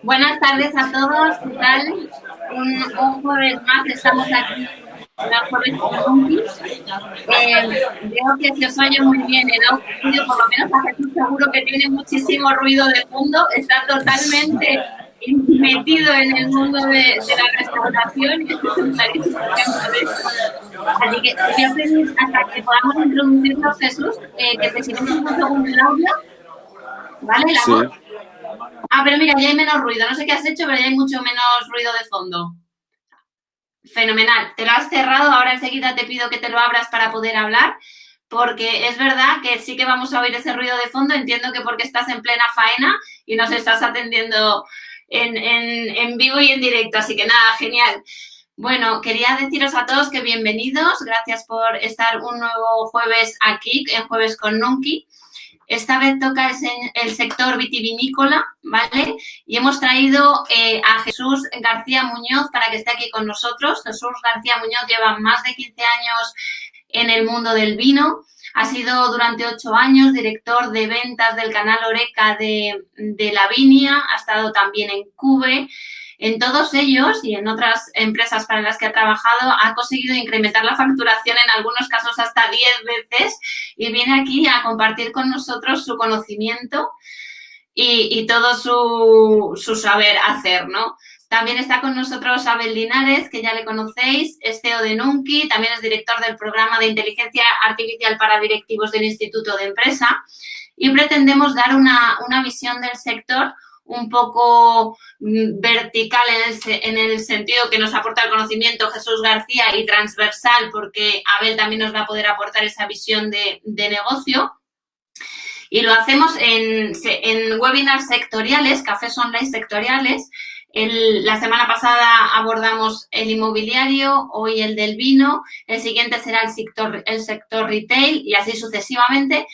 Buenas tardes a todos, ¿qué tal? Un jueves más estamos aquí en el jueves con Nunki. Veo que se os oye muy bien el audio, por lo menos a Jesús seguro que tiene muchísimo ruido de fondo, está totalmente metido en el mundo de la restauración y este es un clarísimo ejemplo de esto. Así que te voy a pedir, hasta que podamos introducirnos, Jesús, que te silencies un segundo el audio, ¿vale? La voz. Sí. Pero mira, ya hay menos ruido. No sé qué has hecho, pero ya hay mucho menos ruido de fondo. Fenomenal. Te lo has cerrado. Ahora enseguida te pido que te lo abras para poder hablar, porque es verdad que sí que vamos a oír ese ruido de fondo. Entiendo que porque estás en plena faena y nos estás atendiendo en vivo y en directo. Así que nada, genial. Bueno, quería deciros a todos que bienvenidos. Gracias por estar un nuevo jueves aquí, en Jueves con Nunki. Esta vez toca el sector vitivinícola, ¿vale? Y hemos traído a Jesús García Muñoz para que esté aquí con nosotros. Jesús García Muñoz lleva más de 15 años en el mundo del vino. Ha sido durante 8 años director de ventas del canal Oreca de Lavinia. Ha estado también en Cube. En todos ellos y en otras empresas para las que ha trabajado ha conseguido incrementar la facturación en algunos casos hasta 10 veces y viene aquí a compartir con nosotros su conocimiento y todo su saber hacer, ¿no? También está con nosotros Abel Linares, que ya le conocéis, es CEO de Nunki, también es director del programa de inteligencia artificial para directivos del Instituto de Empresa y pretendemos dar una visión del sector un poco vertical en el sentido que nos aporta el conocimiento Jesús García y transversal porque Abel también nos va a poder aportar esa visión de negocio. Y lo hacemos en webinars sectoriales, cafés online sectoriales. La semana pasada abordamos el inmobiliario, hoy el del vino, el siguiente será el sector retail y así sucesivamente.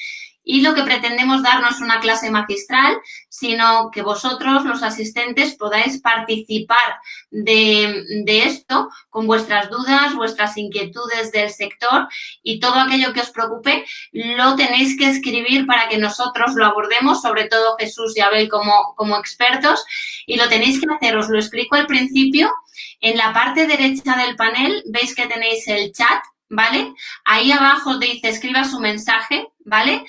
Y lo que pretendemos dar no es una clase magistral, sino que vosotros, los asistentes, podáis participar de esto con vuestras dudas, vuestras inquietudes del sector y todo aquello que os preocupe, lo tenéis que escribir para que nosotros lo abordemos, sobre todo Jesús y Abel como expertos, y lo tenéis que hacer, os lo explico al principio. En la parte derecha del panel veis que tenéis el chat, ¿vale? Ahí abajo dice escriba su mensaje, ¿vale?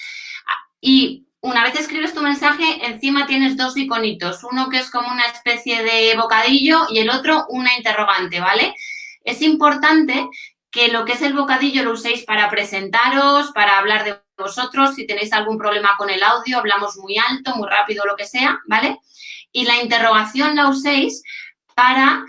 Y una vez escribes tu mensaje, encima tienes dos iconitos, uno que es como una especie de bocadillo y el otro una interrogante, ¿vale? Es importante que lo que es el bocadillo lo uséis para presentaros, para hablar de vosotros, si tenéis algún problema con el audio, hablamos muy alto, muy rápido, lo que sea, ¿vale? Y la interrogación la uséis para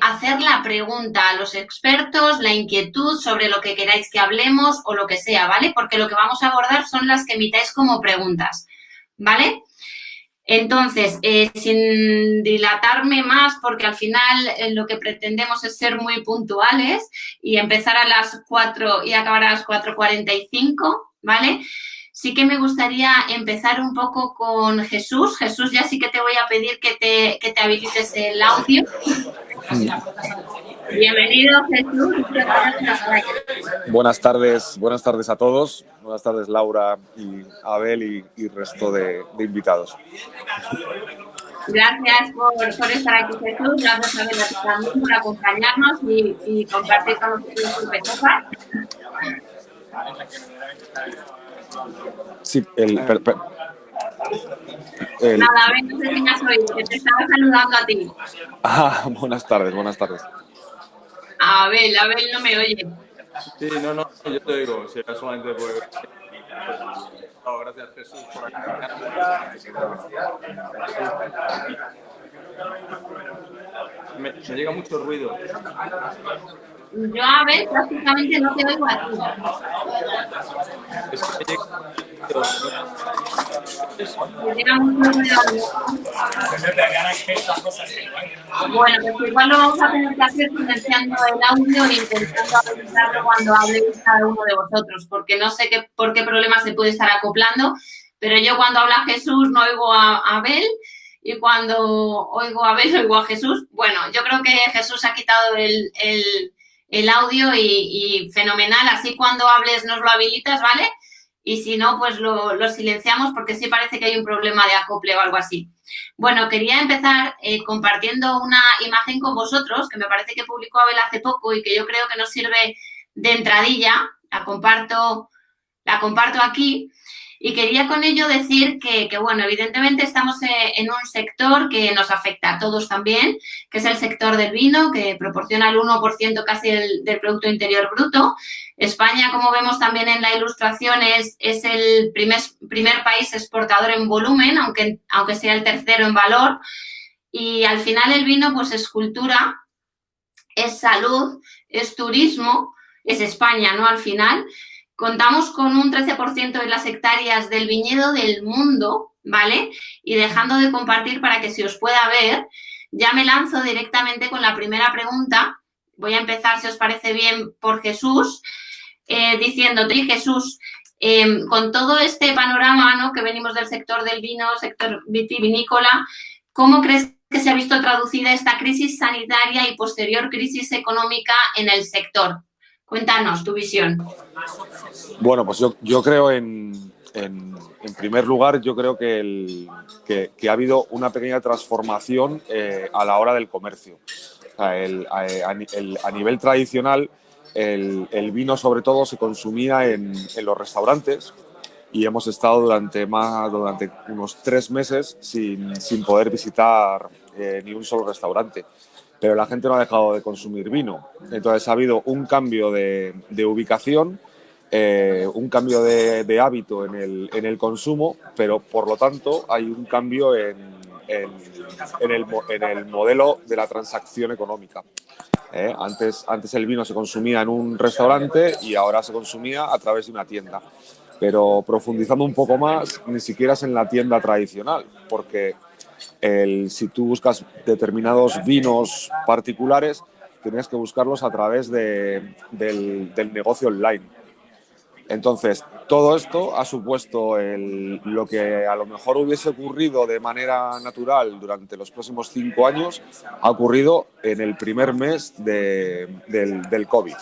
hacer la pregunta a los expertos, la inquietud sobre lo que queráis que hablemos o lo que sea, ¿vale? Porque lo que vamos a abordar son las que emitáis como preguntas, ¿vale? Entonces, sin dilatarme más, porque al final lo que pretendemos es ser muy puntuales y empezar a las 4 y acabar a las 4:45, ¿vale? Sí que me gustaría empezar un poco con Jesús. Jesús, ya sí que te voy a pedir que te habilites el audio. Bienvenido, Jesús. Buenas tardes a todos. Buenas tardes, Laura y Abel y resto de invitados. Gracias por estar aquí, Jesús. Gracias a Abel también por acompañarnos y compartir con nosotros sus etapas. Sí, Nada, a ver, no sé si me has oído, que te estaba saludando a ti. Buenas tardes. Abel no me oye. Sí, no, yo te digo, si era solamente por... Oh, gracias Jesús por acompañarnos. Me llega mucho ruido. Yo, Abel, prácticamente no te oigo a ti. Es que Me llega mucho ruido. Bueno, pues igual lo vamos a tener que hacer silenciando el audio e intentando habilitarlo cuando habléis cada uno de vosotros, porque no sé por qué problema se puede estar acoplando, pero yo cuando habla Jesús no oigo a Abel y cuando oigo a Abel oigo a Jesús. Bueno, yo creo que Jesús ha quitado el audio y fenomenal, así cuando hables nos lo habilitas, ¿vale? y si no, pues lo silenciamos porque sí parece que hay un problema de acople o algo así. Bueno, quería empezar compartiendo una imagen con vosotros que me parece que publicó Abel hace poco y que yo creo que nos sirve de entradilla. La comparto aquí. Y quería con ello decir que, bueno, evidentemente estamos en un sector que nos afecta a todos también, que es el sector del vino, que proporciona el 1% casi del Producto Interior Bruto. España, como vemos también en la ilustración, es el primer país exportador en volumen, aunque sea el tercero en valor. Y al final el vino pues es cultura, es salud, es turismo, es España, ¿no? Al final. Contamos con un 13% de las hectáreas del viñedo del mundo, ¿vale? Y dejando de compartir para que se os pueda ver, ya me lanzo directamente con la primera pregunta. Voy a empezar, si os parece bien, por Jesús, diciéndote, Jesús, con todo este panorama, ¿no?, que venimos del sector del vino, sector vitivinícola, ¿cómo crees que se ha visto traducida esta crisis sanitaria y posterior crisis económica en el sector? Cuéntanos tu visión. Bueno, pues yo creo en primer lugar, yo creo que ha habido una pequeña transformación a la hora del comercio. O sea, a nivel tradicional, el vino sobre todo se consumía en los restaurantes y hemos estado durante unos 3 meses sin poder visitar ni un solo restaurante. Pero la gente no ha dejado de consumir vino. Entonces ha habido un cambio de ubicación, un cambio de hábito en el consumo, pero por lo tanto hay un cambio en el modelo de la transacción económica. Antes el vino se consumía en un restaurante y ahora se consumía a través de una tienda. Pero profundizando un poco más, ni siquiera es en la tienda tradicional, porque si tú buscas determinados vinos particulares, tienes que buscarlos a través del negocio online. Entonces, todo esto ha supuesto lo que a lo mejor hubiese ocurrido de manera natural durante los próximos 5 años, ha ocurrido en el primer mes del COVID.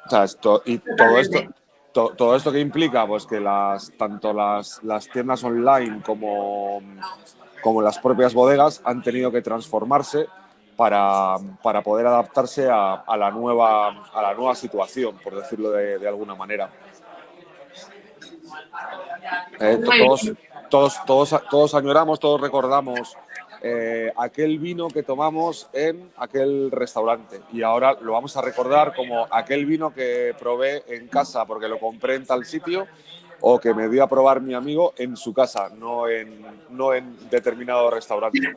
O sea, todo esto que implica pues que tanto las tiendas online como las propias bodegas han tenido que transformarse para poder adaptarse a la nueva situación, por decirlo de alguna manera. Todos añoramos, todos recordamos aquel vino que tomamos en aquel restaurante y ahora lo vamos a recordar como aquel vino que probé en casa porque lo compré en tal sitio o que me dio a probar mi amigo en su casa, no en determinado restaurante.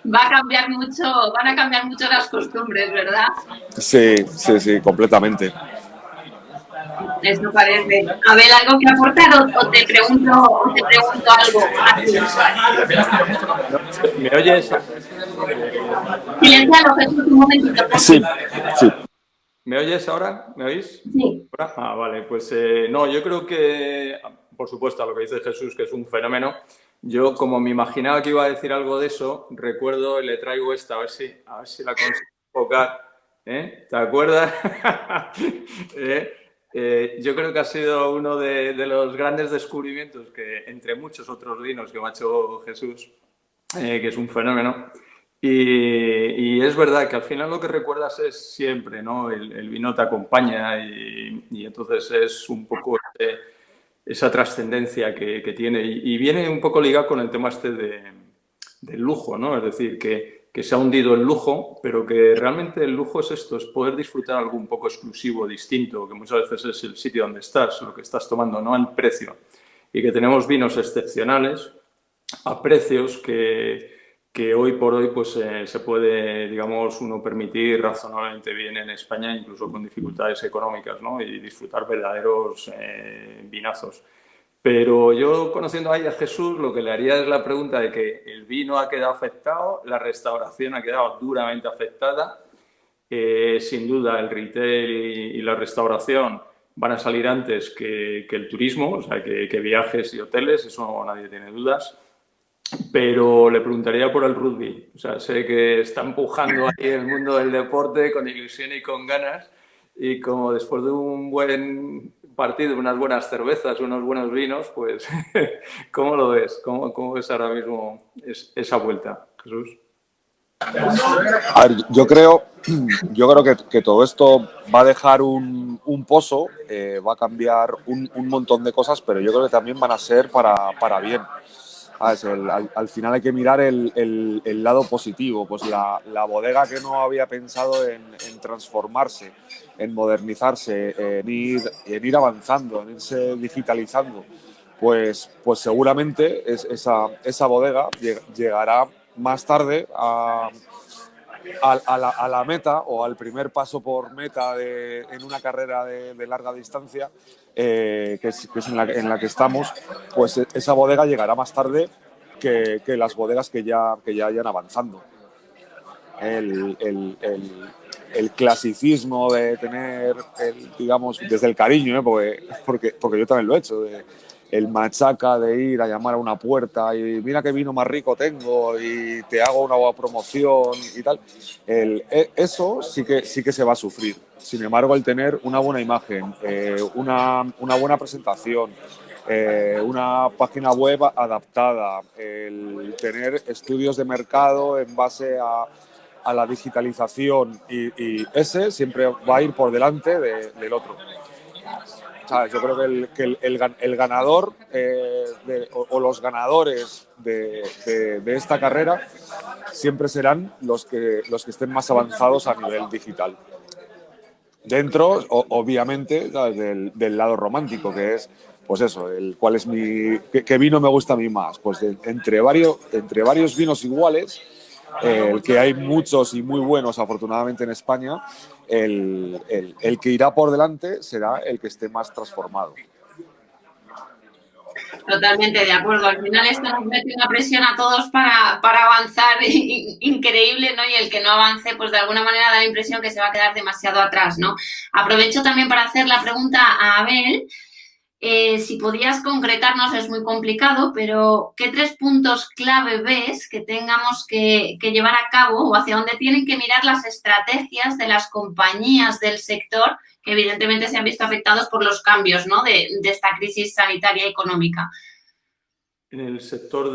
Van a cambiar mucho las costumbres, ¿verdad? Sí, completamente. Eso parece. Abel, ¿algo que aportar o te pregunto algo? ¿Me oyes? Silencialo, Jesús, un momentito. Sí. ¿Me oyes ahora? ¿Me oís? Sí. Ah, vale. Pues no, yo creo que, por supuesto, a lo que dice Jesús, que es un fenómeno. Yo, como me imaginaba que iba a decir algo de eso, recuerdo y le traigo esta, a ver si la consigo enfocar. ¿Te acuerdas? Yo creo que ha sido uno de los grandes descubrimientos que, entre muchos otros vinos que me ha hecho Jesús, que es un fenómeno. Y es verdad que al final lo que recuerdas es siempre, ¿no? El vino te acompaña y entonces es un poco esa trascendencia que tiene. Y viene un poco ligado con el tema del lujo, ¿no? Es decir, que se ha hundido el lujo, pero que realmente el lujo es esto, es poder disfrutar algo un poco exclusivo, distinto, que muchas veces es el sitio donde estás, lo que estás tomando, no el precio. Y que tenemos vinos excepcionales a precios que hoy por hoy pues se puede, digamos, uno permitir razonablemente bien en España, incluso con dificultades económicas, ¿no? Y disfrutar verdaderos vinazos. Pero yo, conociendo ahí a Jesús, lo que le haría es la pregunta de que el vino ha quedado afectado, la restauración ha quedado duramente afectada. Sin duda, el retail y la restauración van a salir antes que el turismo, o sea, que viajes y hoteles, eso nadie tiene dudas. Pero le preguntaría por el rugby. O sea, sé que está empujando ahí el mundo del deporte con ilusión y con ganas. Y como después de un buen partido, unas buenas cervezas, unos buenos vinos, pues, ¿cómo lo ves? ¿Cómo ves ahora mismo esa vuelta, Jesús? A ver, yo creo que todo esto va a dejar un pozo, va a cambiar un montón de cosas, pero yo creo que también van a ser para bien. ¿Sabes? Al final hay que mirar el lado positivo, pues la bodega que no había pensado en transformarse, en modernizarse, en ir avanzando, en irse digitalizando, pues seguramente esa bodega llegará más tarde a la meta o al primer paso por meta en una carrera de larga distancia, que es en la que estamos, pues esa bodega llegará más tarde que las bodegas que ya hayan avanzando. El clasicismo de tener, digamos, desde el cariño, porque yo también lo he hecho, el machaca de ir a llamar a una puerta y mira qué vino más rico tengo y te hago una buena promoción y tal. Eso sí que se va a sufrir. Sin embargo, el tener una buena imagen, una buena presentación, una página web adaptada, el tener estudios de mercado en base a la digitalización y ese siempre va a ir por delante del otro. ¿Sabes? Yo creo que el ganador o los ganadores de esta carrera siempre serán los que estén más avanzados a nivel digital. Dentro, obviamente, del lado romántico, que es, pues eso, cuál es qué vino me gusta a mí más. Pues entre varios vinos iguales, el que hay muchos y muy buenos, afortunadamente, en España, el que irá por delante será el que esté más transformado. Totalmente de acuerdo. Al final esto nos mete una presión a todos para avanzar increíble, ¿no? Y el que no avance, pues de alguna manera da la impresión que se va a quedar demasiado atrás, ¿no? Aprovecho también para hacer la pregunta a Abel. Si podías concretarnos, es muy complicado, pero ¿qué 3 puntos clave ves que tengamos que llevar a cabo o hacia dónde tienen que mirar las estrategias de las compañías del sector que evidentemente se han visto afectados por los cambios, ¿no? de esta crisis sanitaria y económica? En el sector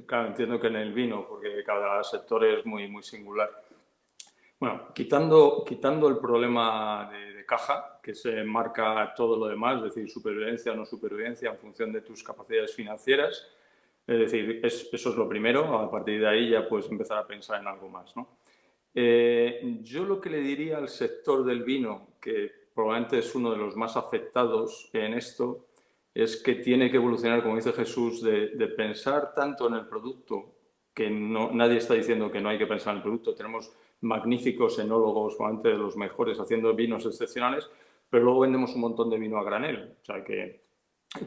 claro, entiendo que en el vino, porque cada sector es muy, muy singular. Bueno, quitando el problema de caja, que se marca todo lo demás, es decir, supervivencia o no supervivencia en función de tus capacidades financieras. Es decir, eso es lo primero. A partir de ahí ya puedes empezar a pensar en algo más, ¿no? Yo lo que le diría al sector del vino, que probablemente es uno de los más afectados en esto, es que tiene que evolucionar, como dice Jesús, de pensar tanto en el producto, que nadie está diciendo que no hay que pensar en el producto. Tenemos magníficos enólogos, probablemente de los mejores, haciendo vinos excepcionales, pero luego vendemos un montón de vino a granel, o sea, que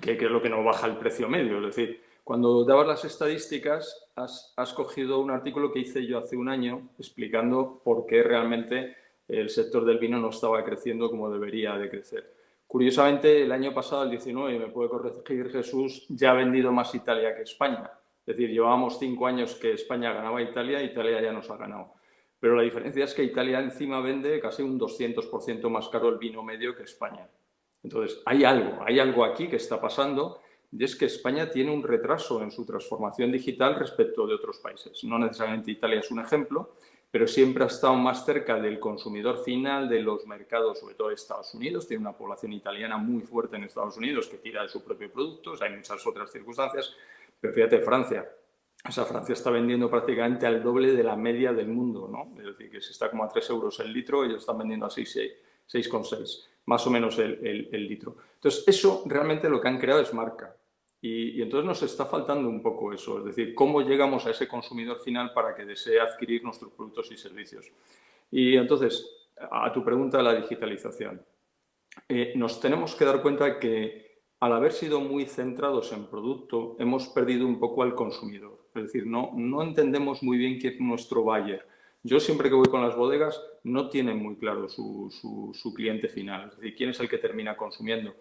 es lo que nos baja el precio medio. Es decir, cuando dabas las estadísticas, has cogido un artículo que hice yo hace un año explicando por qué realmente el sector del vino no estaba creciendo como debería de crecer. Curiosamente, el año pasado, el 19, y me puede corregir Jesús, ya ha vendido más Italia que España. Es decir, llevábamos 5 años que España ganaba a Italia, Italia ya nos ha ganado. Pero la diferencia es que Italia encima vende casi un 200% más caro el vino medio que España. Entonces, hay algo aquí que está pasando, y es que España tiene un retraso en su transformación digital respecto de otros países. No necesariamente Italia es un ejemplo, pero siempre ha estado más cerca del consumidor final, de los mercados, sobre todo de Estados Unidos. Tiene una población italiana muy fuerte en Estados Unidos que tira de su propio producto. O sea, hay muchas otras circunstancias, pero fíjate, Francia. O sea, Francia está vendiendo prácticamente al doble de la media del mundo, ¿no? Es decir, que si está como a 3 euros el litro, ellos están vendiendo a 6,6, más o menos el litro. Entonces, eso realmente lo que han creado es marca. Y entonces nos está faltando un poco eso, es decir, cómo llegamos a ese consumidor final para que desee adquirir nuestros productos y servicios. Y entonces, a tu pregunta de la digitalización, nos tenemos que dar cuenta que al haber sido muy centrados en producto, hemos perdido un poco al consumidor. Es decir, no entendemos muy bien quién es nuestro buyer. Yo siempre que voy con las bodegas no tienen muy claro su cliente final, es decir, quién es el que termina consumiendo.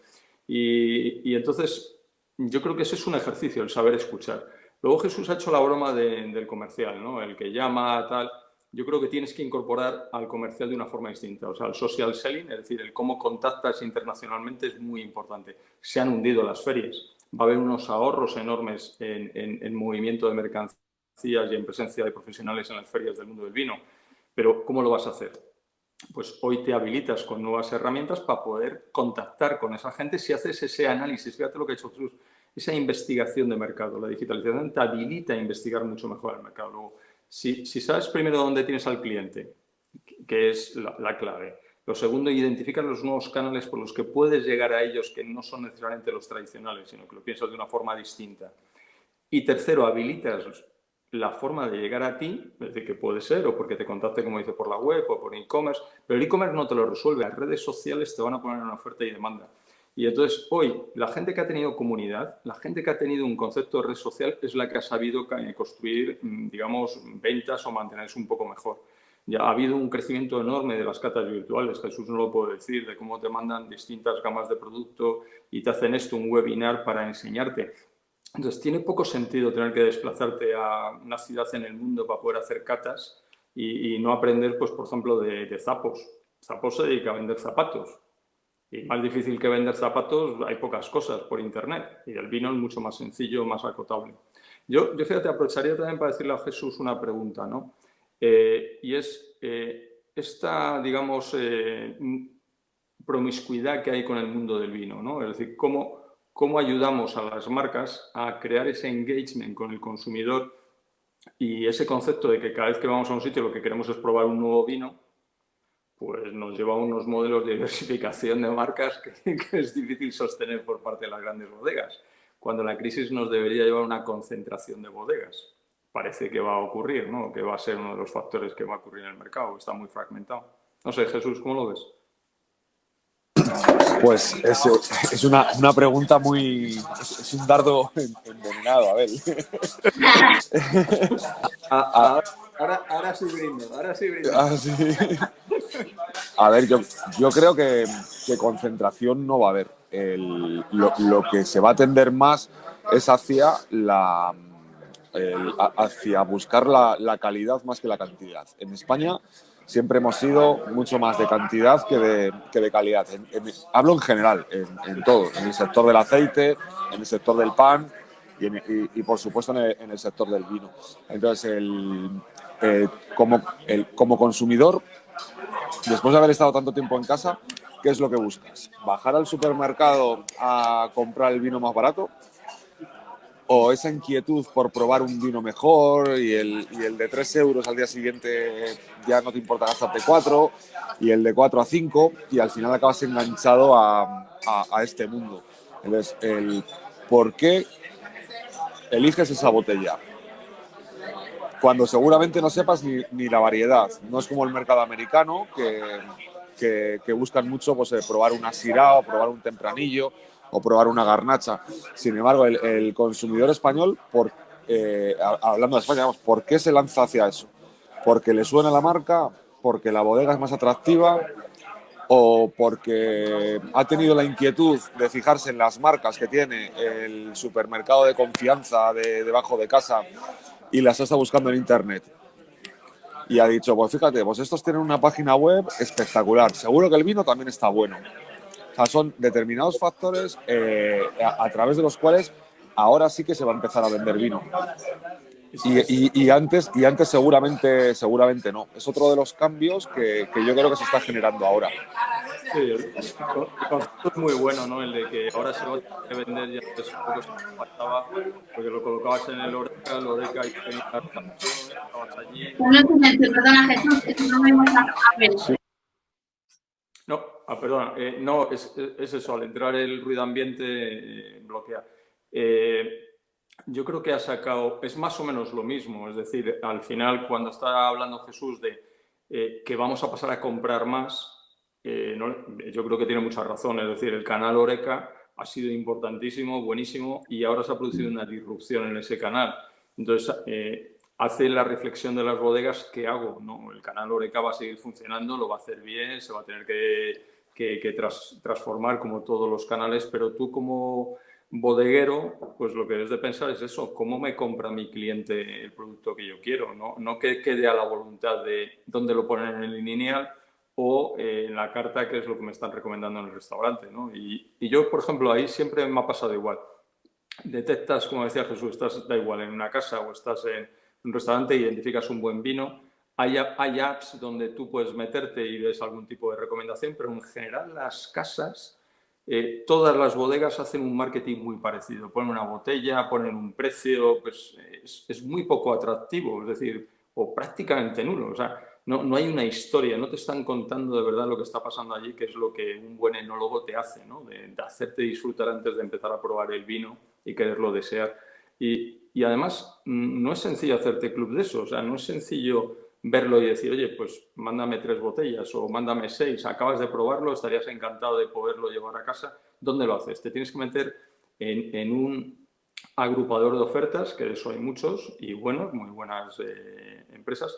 Y entonces yo creo que ese es un ejercicio, el saber escuchar. Luego Jesús ha hecho la broma del comercial, ¿no? El que llama, tal. yo creo que tienes que incorporar al comercial de una forma distinta. O sea, el social selling, es decir, el cómo contactas internacionalmente es muy importante. Se han hundido las ferias. Va a haber unos ahorros enormes en movimiento de mercancías y en presencia de profesionales en las ferias del mundo del vino. Pero, ¿cómo lo vas a hacer? Pues hoy te habilitas con nuevas herramientas para poder contactar con esa gente si haces ese análisis. Fíjate lo que ha hecho Jesús, esa investigación de mercado. La digitalización te habilita a investigar mucho mejor el mercado. Luego, si sabes primero dónde tienes al cliente, que es la clave. Lo segundo, identificar los nuevos canales por los que puedes llegar a ellos, que no son necesariamente los tradicionales, sino que lo piensas de una forma distinta. Y tercero, habilitas la forma de llegar a ti, es decir, que puede ser o porque te contacte, como dice, por la web o por e-commerce, pero el e-commerce no te lo resuelve. Las redes sociales te van a poner una oferta y demanda. Y entonces, hoy, la gente que ha tenido comunidad, la gente que ha tenido un concepto de red social es la que ha sabido construir, digamos, ventas o mantenerse un poco mejor. Ya ha habido un crecimiento enorme de las catas virtuales, Jesús no lo puede decir, de cómo te mandan distintas gamas de producto y te hacen esto, un webinar para enseñarte. Entonces, tiene poco sentido tener que desplazarte a una ciudad en el mundo para poder hacer catas y no aprender, pues, por ejemplo, de Zappos. Zappos se dedica a vender zapatos. Y más difícil que vender zapatos, hay pocas cosas por internet. Y el vino es mucho más sencillo, más acotable. Yo fíjate, aprovecharía también para decirle a Jesús una pregunta, ¿no? Y es esta, digamos, promiscuidad que hay con el mundo del vino, ¿no? Es decir, cómo ayudamos a las marcas a crear ese engagement con el consumidor y ese concepto de que cada vez que vamos a un sitio lo que queremos es probar un nuevo vino, pues nos lleva a unos modelos de diversificación de marcas que es difícil sostener por parte de las grandes bodegas, cuando la crisis nos debería llevar a una concentración de bodegas. Parece que va a ocurrir, ¿no? Que va a ser uno de los factores que va a ocurrir en el mercado, está muy fragmentado. No sé, Jesús, ¿cómo lo ves? Pues es una pregunta muy... Es un dardo envenenado, a ver. Ahora sí brindo, ahora sí brindo. Ah, sí. A ver, yo creo que concentración no va a haber. Lo que se va a tender más es hacia buscar la calidad más que la cantidad. En España siempre hemos sido mucho más de cantidad que de calidad. Hablo en general, en todo, en el sector del aceite, en el sector del pan y por supuesto en el sector del vino. Entonces, como consumidor, después de haber estado tanto tiempo en casa, ¿qué es lo que buscas? ¿Bajar al supermercado a comprar el vino más barato? ¿O esa inquietud por probar un vino mejor y el de 3 euros al día siguiente ya no te importa gastarte 4 y el de 4 a 5 y al final acabas enganchado a este mundo? Entonces, ¿por qué eliges esa botella? Cuando seguramente no sepas ni la variedad. No es como el mercado americano, que buscan mucho pues, probar una Syrah o probar un Tempranillo o probar una Garnacha. Sin embargo, el consumidor español, hablando de España, ¿por qué se lanza hacia eso? ¿Porque le suena la marca? ¿Porque la bodega es más atractiva? ¿O porque ha tenido la inquietud de fijarse en las marcas que tiene el supermercado de confianza debajo de casa y las está buscando en internet? Y ha dicho, pues fíjate, pues estos tienen una página web espectacular, seguro que el vino también está bueno. O sea, son determinados factores a través de los cuales ahora sí que se va a empezar a vender vino. Y antes seguramente no. Es otro de los cambios que yo creo que se está generando ahora. Sí, el concepto es muy bueno, ¿no? El de que ahora se va a tener que vender ya es poco se faltaba, porque lo colocabas en el Oreca y tenías estabas allí. Perdona, Jesús, que no me hemos Sí. No, perdona, no, es eso, al entrar el ruido ambiente bloquea. Yo creo que ha sacado, es más o menos lo mismo, es decir, al final cuando está hablando Jesús de que vamos a pasar a comprar más, yo creo que tiene mucha razón, es decir, el canal Oreca ha sido importantísimo, buenísimo y ahora se ha producido una disrupción en ese canal. Entonces, hace la reflexión de las bodegas, ¿qué hago? No, el canal Oreca va a seguir funcionando, lo va a hacer bien, se va a tener que transformar como todos los canales, pero tú bodeguero, pues lo que es de pensar es eso, ¿cómo me compra mi cliente el producto que yo quiero? No que quede a la voluntad de dónde lo ponen en el lineal o en la carta, que es lo que me están recomendando en el restaurante, ¿no? Y yo, por ejemplo, ahí siempre me ha pasado igual. Detectas, como decía Jesús, da igual en una casa o estás en un restaurante, identificas un buen vino. Hay apps donde tú puedes meterte y ves algún tipo de recomendación, pero en general las casas, todas las bodegas hacen un marketing muy parecido. Ponen una botella, ponen un precio, pues es muy poco atractivo, es decir, o prácticamente nulo. O sea, no hay una historia, no te están contando de verdad lo que está pasando allí, que es lo que un buen enólogo te hace, ¿no? De hacerte disfrutar antes de empezar a probar el vino y quererlo desear. Y además, no es sencillo hacerte club de eso, o sea, no es sencillo verlo y decir, oye, pues mándame 3 botellas o mándame 6, acabas de probarlo, estarías encantado de poderlo llevar a casa. ¿Dónde lo haces? Te tienes que meter en un agrupador de ofertas, que de eso hay muchos, y bueno, muy buenas empresas,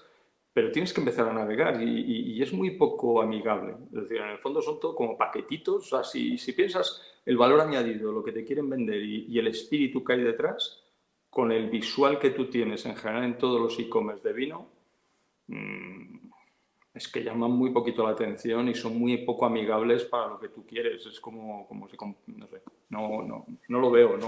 pero tienes que empezar a navegar y es muy poco amigable. Es decir, en el fondo son todo como paquetitos. O sea, si piensas el valor añadido, lo que te quieren vender y el espíritu que hay detrás, con el visual que tú tienes en general en todos los e-commerce de vino, es que llaman muy poquito la atención y son muy poco amigables para lo que tú quieres. Es como si, no sé, no lo veo.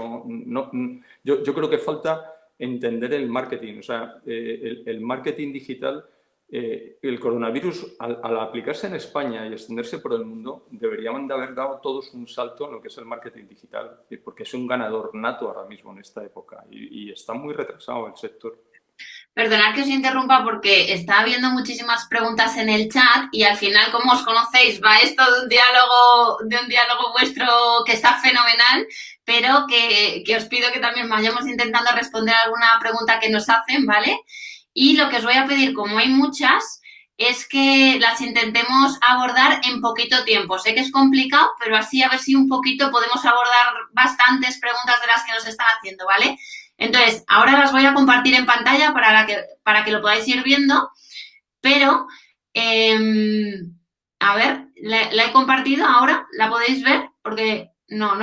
Yo creo que falta entender el marketing. O sea, el marketing digital, el coronavirus, al aplicarse en España y extenderse por el mundo, deberían de haber dado todos un salto en lo que es el marketing digital, porque es un ganador nato ahora mismo en esta época y está muy retrasado el sector. Perdonad que os interrumpa porque está habiendo muchísimas preguntas en el chat y al final, como os conocéis, va esto de un diálogo vuestro que está fenomenal, pero que os pido que también vayamos intentando responder alguna pregunta que nos hacen, ¿vale? Y lo que os voy a pedir, como hay muchas, es que las intentemos abordar en poquito tiempo. Sé que es complicado, pero así a ver si un poquito podemos abordar bastantes preguntas de las que nos están haciendo, ¿vale? Entonces, ahora las voy a compartir en pantalla para que lo podáis ir viendo, pero, a ver, la he compartido ahora, ¿la podéis ver? Porque no,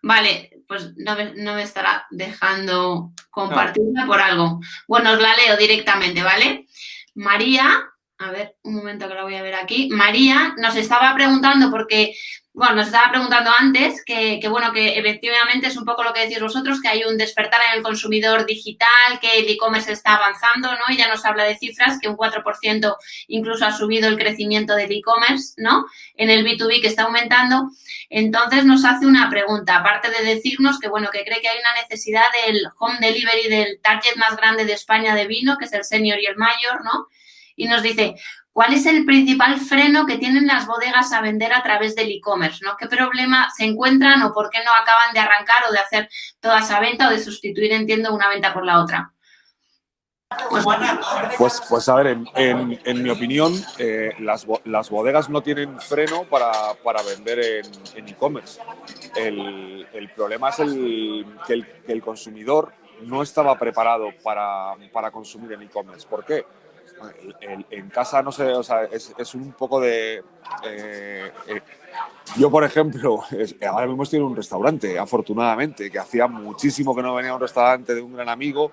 vale, pues no me estará dejando compartirla por algo. Bueno, os la leo directamente, ¿vale? María, a ver, un momento que la voy a ver aquí. María nos estaba preguntando porque, bueno, nos estaba preguntando antes que bueno, que efectivamente es un poco lo que decís vosotros, que hay un despertar en el consumidor digital, que el e-commerce está avanzando, ¿no? Ella nos habla de cifras, que un 4% incluso ha subido el crecimiento del e-commerce, ¿no? En el B2B que está aumentando. Entonces nos hace una pregunta, aparte de decirnos que, bueno, que cree que hay una necesidad del home delivery del target más grande de España de vino, que es el senior y el mayor, ¿no? Y nos dice, ¿cuál es el principal freno que tienen las bodegas a vender a través del e-commerce, ¿no? ¿Qué problema se encuentran o por qué no acaban de arrancar o de hacer toda esa venta o de sustituir, entiendo, una venta por la otra? Pues a ver, en mi opinión, las bodegas no tienen freno para vender en e-commerce. El problema es que el consumidor no estaba preparado para consumir en e-commerce. ¿Por qué? En casa, no sé, o sea, es un poco de... yo, por ejemplo, ahora mismo estoy en un restaurante, afortunadamente, que hacía muchísimo que no venía a un restaurante de un gran amigo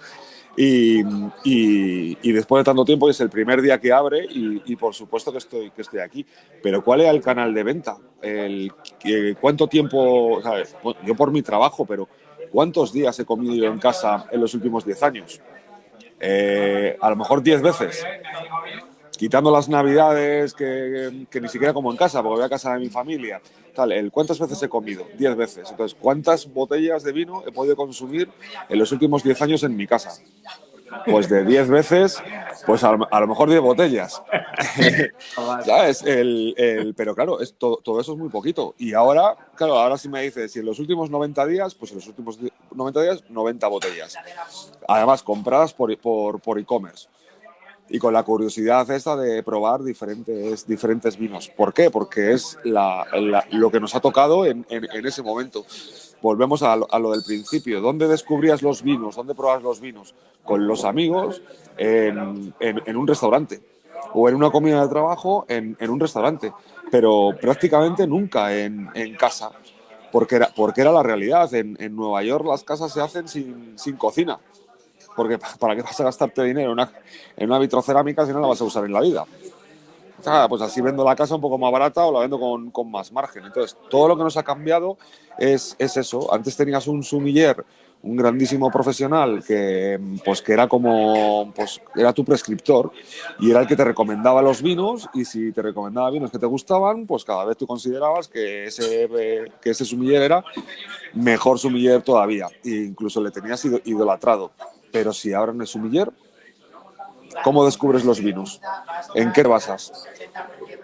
y después de tanto tiempo es el primer día que abre y por supuesto que estoy aquí. Pero ¿cuál era el canal de venta? ¿Cuánto tiempo? ¿Sabes? Yo por mi trabajo, pero ¿cuántos días he comido yo en casa en los últimos 10 años? A lo mejor 10 veces. Quitando las navidades que ni siquiera como en casa, porque voy a casa de mi familia. ¿Cuántas veces he comido? 10 veces. Entonces, ¿cuántas botellas de vino he podido consumir en los últimos 10 años en mi casa? Pues de 10 veces, pues a lo mejor 10 botellas. ¿Sabes? Pero claro, todo eso es muy poquito. Y ahora, claro, ahora si me dices, si en los últimos 90 días, pues en los últimos 90 días, 90 botellas. Además, compradas por e-commerce. Y con la curiosidad esta de probar diferentes vinos. ¿Por qué? Porque es lo que nos ha tocado en ese momento. Volvemos a lo del principio. ¿Dónde descubrías los vinos? ¿Dónde probabas los vinos? Con los amigos en un restaurante. O en una comida de trabajo en un restaurante. Pero prácticamente nunca en casa. porque era la realidad. En Nueva York las casas se hacen sin cocina. Porque ¿para qué vas a gastarte dinero en una vitrocerámica si no la vas a usar en la vida? O sea, pues así vendo la casa un poco más barata o la vendo con más margen. Entonces, todo lo que nos ha cambiado es eso. Antes tenías un sumiller, un grandísimo profesional que era como, pues era tu prescriptor y era el que te recomendaba los vinos, y si te recomendaba vinos que te gustaban, pues cada vez tú considerabas que ese sumiller era mejor sumiller todavía, e incluso le tenías idolatrado. Pero si ahora no es sumiller, ¿cómo descubres los vinos? ¿En qué basas?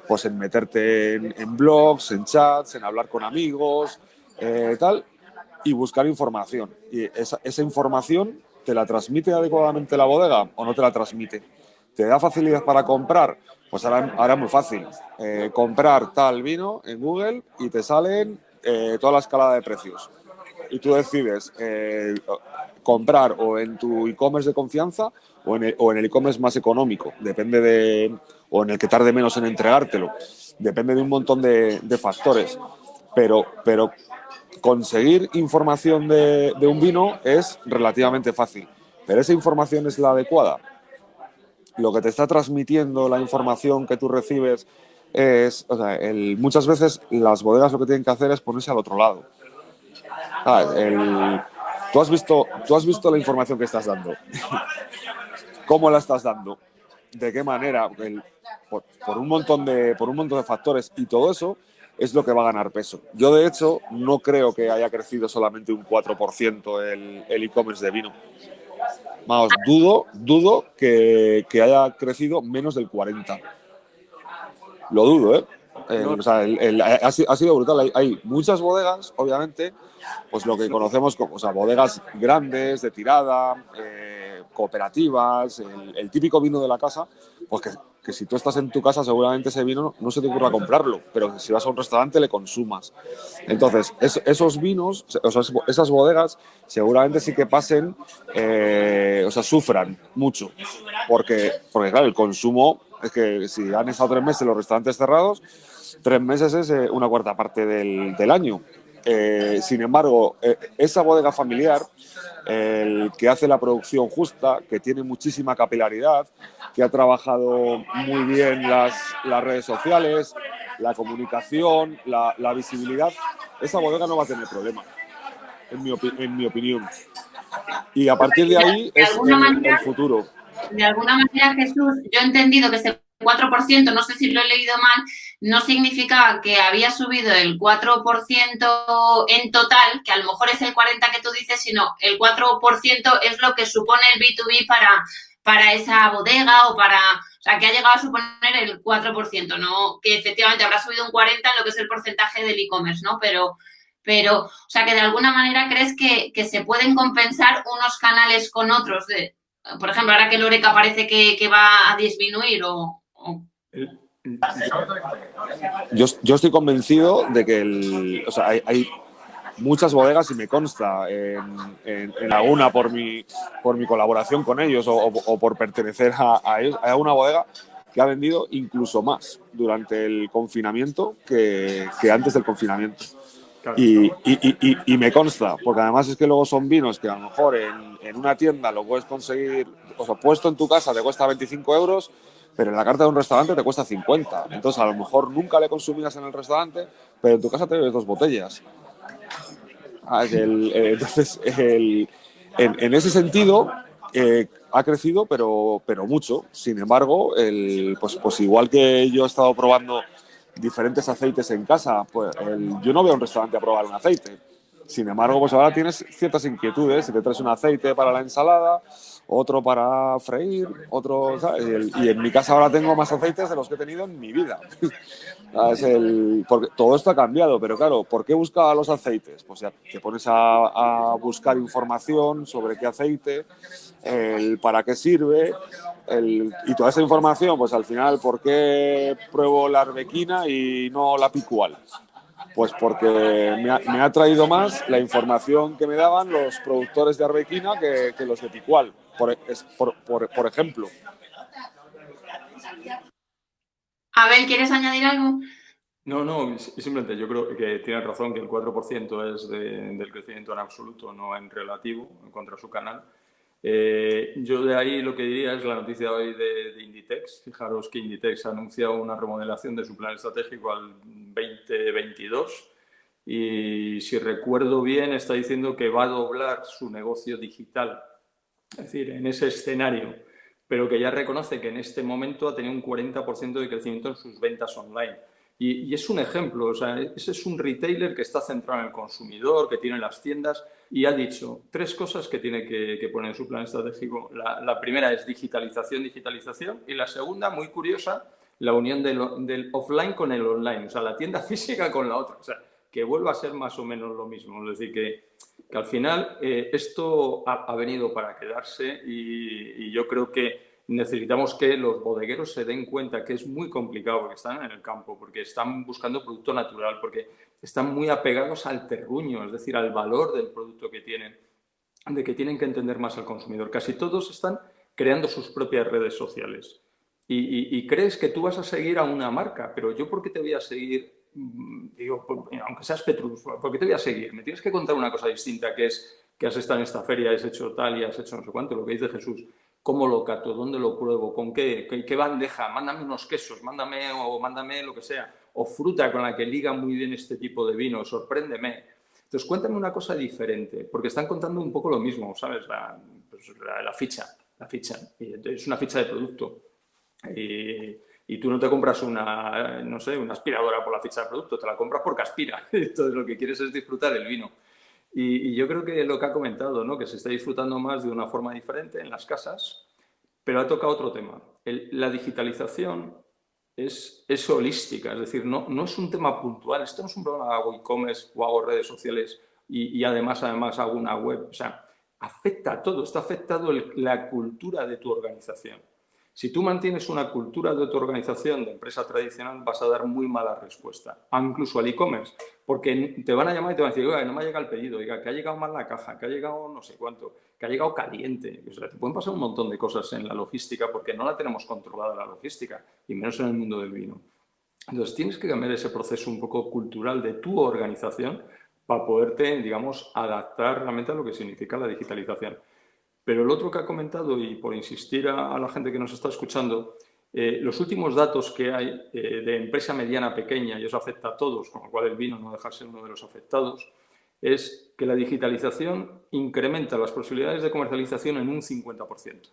Pues en meterte en blogs, en chats, en hablar con amigos, tal, y buscar información. Y esa información te la transmite adecuadamente la bodega o no te la transmite. ¿Te da facilidad para comprar? Pues ahora es muy fácil. Comprar tal vino en Google y te salen toda la escalada de precios. Y tú decides comprar o en tu e-commerce de confianza o en el e-commerce más económico, o en el que tarde menos en entregártelo. Depende de un montón de factores. Pero conseguir información de un vino es relativamente fácil. Pero esa información es la adecuada. Lo que te está transmitiendo la información que tú recibes es, o sea, muchas veces las bodegas lo que tienen que hacer es ponerse al otro lado. Tú has visto la información que estás dando. ¿Cómo la estás dando? ¿De qué manera? Por un montón de factores, y todo eso es lo que va a ganar peso. Yo, de hecho, no creo que haya crecido solamente un 4% el e-commerce de vino. Vamos, dudo que haya crecido menos del 40%. Lo dudo, ¿eh? O sea, ha sido brutal. Hay muchas bodegas, obviamente, pues lo que conocemos como, o sea, bodegas grandes, de tirada, cooperativas, el típico vino de la casa, pues que si tú estás en tu casa seguramente ese vino no se te ocurra comprarlo, pero si vas a un restaurante le consumas. Entonces, esos vinos, o sea, esas bodegas seguramente sí que pasen, o sea, sufran mucho, porque claro, el consumo es que si han estado 3 meses los restaurantes cerrados, 3 meses es una cuarta parte del año. Sin embargo, esa bodega familiar, el que hace la producción justa, que tiene muchísima capilaridad, que ha trabajado muy bien las redes sociales, la comunicación, la visibilidad, esa bodega no va a tener problema, en mi opinión. Y a partir de ahí De es alguna el manera, futuro. de alguna manera, Jesús, yo he entendido que ese 4%, no sé si lo he leído mal, no significaba que había subido el 4% en total, que a lo mejor es el 40% que tú dices, sino el 4% es lo que supone el B2B para esa bodega o sea, que ha llegado a suponer el 4%, ¿no? Que efectivamente habrá subido un 40% en lo que es el porcentaje del e-commerce, ¿no? Pero, o sea, que de alguna manera crees que se pueden compensar unos canales con otros. Por ejemplo, ahora que el Oreca parece que va a disminuir Yo estoy convencido de que o sea, hay muchas bodegas, y me consta en Laguna por mi colaboración con ellos o por pertenecer a ellos. Hay una bodega que ha vendido incluso más durante el confinamiento que antes del confinamiento. Claro. Y me consta, porque además es que luego son vinos que a lo mejor en una tienda lo puedes conseguir, o sea, puesto en tu casa te cuesta 25 euros, pero en la carta de un restaurante te cuesta 50. Entonces, a lo mejor nunca le consumías en el restaurante, pero en tu casa te bebes 2 botellas. Entonces, en ese sentido, ha crecido, pero mucho. Sin embargo, pues igual que yo he estado probando diferentes aceites en casa, pues yo no voy a un restaurante a probar un aceite. Sin embargo, pues ahora tienes ciertas inquietudes. Si te traes un aceite para la ensalada, otro para freír, otro, ¿sabes? Y en mi casa ahora tengo más aceites de los que he tenido en mi vida. Porque todo esto ha cambiado, pero claro, ¿por qué buscaba los aceites? Pues ya te pones a buscar información sobre qué aceite, para qué sirve, y toda esa información, pues al final, ¿por qué pruebo la arbequina y no la picual? Pues porque me ha traído más la información que me daban los productores de arbequina que los de picual, por ejemplo. Abel, ¿quieres añadir algo? No, simplemente yo creo que tienes razón que el 4% es del crecimiento en absoluto, no en relativo, en contra su canal. Yo de ahí lo que diría es la noticia hoy de Inditex. Fijaros que Inditex ha anunciado una remodelación de su plan estratégico al 2022 y si recuerdo bien está diciendo que va a doblar su negocio digital, es decir, en ese escenario, pero que ya reconoce que en este momento ha tenido un 40% de crecimiento en sus ventas online. Y es un ejemplo, o sea, ese es un retailer que está centrado en el consumidor, que tiene las tiendas y ha dicho 3 cosas que tiene que poner en su plan estratégico. La primera es digitalización y la segunda, muy curiosa, la unión del offline con el online, o sea, la tienda física con la otra, o sea, que vuelva a ser más o menos lo mismo. Es decir, que al final esto ha venido para quedarse y yo creo que necesitamos que los bodegueros se den cuenta que es muy complicado porque están en el campo, porque están buscando producto natural, porque están muy apegados al terruño, es decir, al valor del producto que tienen, de que tienen que entender más al consumidor. Casi todos están creando sus propias redes sociales y crees que tú vas a seguir a una marca, pero yo ¿por qué te voy a seguir? Digo, aunque seas Petrus, ¿por qué te voy a seguir? Me tienes que contar una cosa distinta, que es que has estado en esta feria, has hecho tal y has hecho no sé cuánto, lo que dice Jesús. ¿Cómo lo cato? ¿Dónde lo pruebo? ¿Con qué bandeja? Mándame unos quesos, mándame lo que sea. O fruta con la que liga muy bien este tipo de vino, sorpréndeme. Entonces, cuéntame una cosa diferente, porque están contando un poco lo mismo, ¿sabes? La ficha. Y es una ficha de producto. Y tú no te compras una aspiradora por la ficha de producto, te la compras porque aspira. Entonces, lo que quieres es disfrutar el vino. Y yo creo que lo que ha comentado, ¿no? Que se está disfrutando más de una forma diferente en las casas, pero ha tocado otro tema. La digitalización es holística, es decir, no es un tema puntual. Esto no es un problema, hago e-commerce o hago redes sociales y además hago una web. O sea, afecta a todo, está afectado la cultura de tu organización. Si tú mantienes una cultura de tu organización de empresa tradicional, vas a dar muy mala respuesta, incluso al e-commerce, porque te van a llamar y te van a decir, oiga, no me ha llegado el pedido, oiga, que ha llegado mal la caja, que ha llegado no sé cuánto, que ha llegado caliente. O sea, te pueden pasar un montón de cosas en la logística porque no la tenemos controlada la logística, y menos en el mundo del vino. Entonces, tienes que cambiar ese proceso un poco cultural de tu organización para poderte, digamos, adaptar realmente a lo que significa la digitalización. Pero el otro que ha comentado, y por insistir a la gente que nos está escuchando, los últimos datos que hay de empresa mediana pequeña, y eso afecta a todos, con lo cual el vino no deja de ser uno de los afectados, es que la digitalización incrementa las posibilidades de comercialización en un 50%.